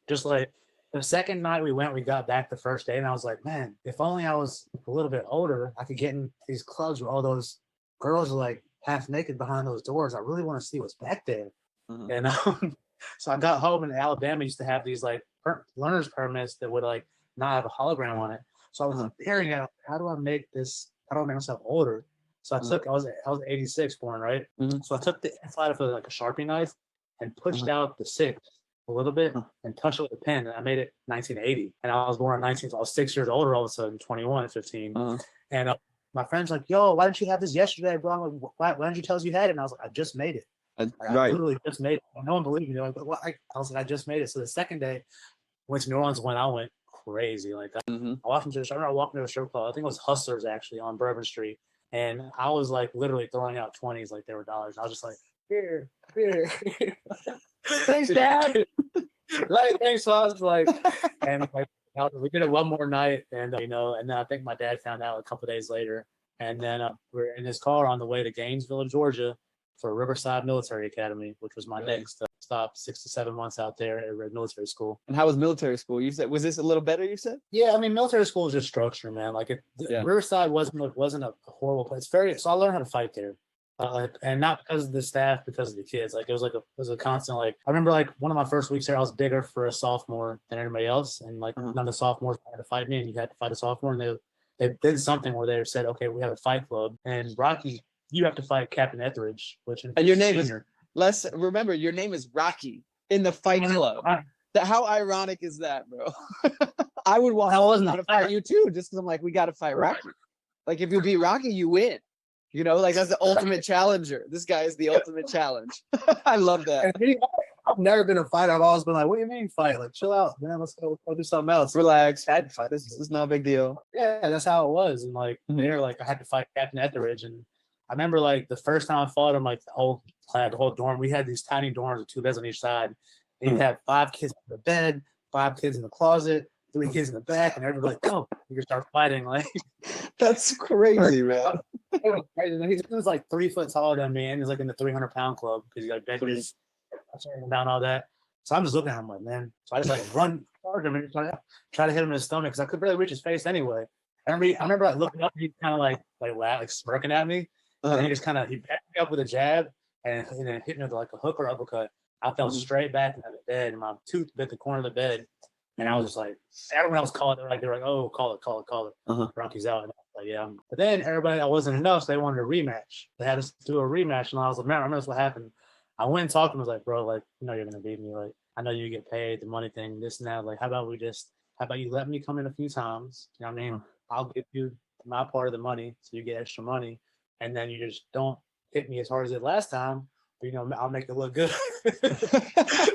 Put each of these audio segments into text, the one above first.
Just like the second night we got back the first day, and I was like, man, if only I was a little bit older, I could get in these clubs where all those girls are like half naked behind those doors. I really want to see what's back there. Uh-huh. And so I got home, and Alabama used to have these like learner's permits that would like not have a hologram on it. So I was Uh-huh. staring at how do I make this? How do I make myself older? So Uh-huh. I was 86 born, right? Mhm. So I took the inside of it like a Sharpie knife and pushed Uh-huh. out the six a little bit Uh-huh. and touched it with a pen. And I made it 1980. And I was born in 19, so I was 6 years older all of a sudden, 21 at 15. Uh-huh. And my friend's like, yo, why didn't you have this yesterday, bro? I'm like, why didn't you tell us you had it? And I was like, I just made it. Like, I Right. literally just made it. No one believed me. They're like, what? I was like, I just made it. So the second day, went to New Orleans when I went crazy. Like Mm-hmm. I walked into the I remember walking to a strip club. I think it was Hustlers actually on Bourbon Street. And I was like literally throwing out 20s like they were dollars. I was just like, here. Thanks, Dad. Like, thanks. So I was like, and like, we did it one more night, and and then I think my dad found out a couple days later, and then we're in his car on the way to Gainesville, Georgia, for Riverside Military Academy, which was my next stop, 6 to 7 months out there at Red Military School. And how was military school? You said, was this a little better? You said? Yeah, I mean, military school is just structure, man. Like, Riverside wasn't a horrible place. So I learned how to fight there. And not because of the staff, because of the kids. Like it was a constant. Like I remember, like one of my first weeks there, I was bigger for a sophomore than everybody else, and like none of the sophomores had to fight me, and you had to fight a sophomore. And they did something where they said, okay, we have a fight club, and Rocky, you have to fight Captain Etheridge, and your name is remember your name is Rocky in the fight club. How ironic is that, bro? I would want to fight you too, just because I'm like, we got to fight Rocky. Like if you beat Rocky, you win. You know, like that's the ultimate challenger. This guy is the ultimate challenge. I love that. I've never been a fighter. I've always been like, what do you mean fight? Like, chill out, man. Let's go do something else. Relax. I had to fight. This is no big deal. Yeah, that's how it was. And like there, like I had to fight Captain Etheridge. And I remember like the first time I fought him, like the whole dorm, we had these tiny dorms with 2 beds on each side. And you'd have 5 kids in the bed, 5 kids in the closet, 3 kids in the back, and everybody like, go, you can start fighting. Like that's crazy, man. He was like 3 foot taller than me, and he's like in the 300-pound club because he got benches, down all that. So I'm just looking at him like, man. So I just like run toward him and try to hit him in his stomach because I could barely reach his face anyway. I remember like looking up, and he kind of like smirking at me, and he just he backed me up with a jab and then hit me with like a hook or uppercut. I fell straight back into the bed, and my tooth bit the corner of the bed. And I was just like, everyone else called it. They were like, oh, call it. Rocky's out. And I was like, yeah. But then everybody, that wasn't enough, so they wanted a rematch. They had us do a rematch, and I was like, man, I remember what happened. I went and talked to him. I was like, bro, like, you know you're gonna beat me. Like, I know you get paid, the money thing, this and that. Like, how about you let me come in a few times? You know what I mean? I'll give you my part of the money, so you get extra money, and then you just don't hit me as hard as it last time. But, I'll make it look good.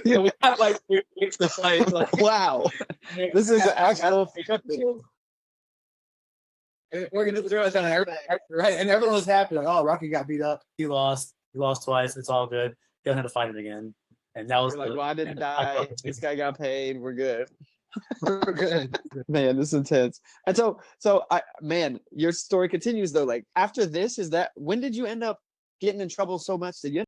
We got like 3 weeks to fight. Like, wow, this is actual. We're gonna throw it down, right? And everyone was happy. Like, oh, Rocky got beat up. He lost. He lost twice. It's all good. He doesn't have to fight him again. And that was like, well, I didn't die. This guy got paid. We're good. We're good. Man, this is intense. And so your story continues though. Like after this, when did you end up getting in trouble so much that you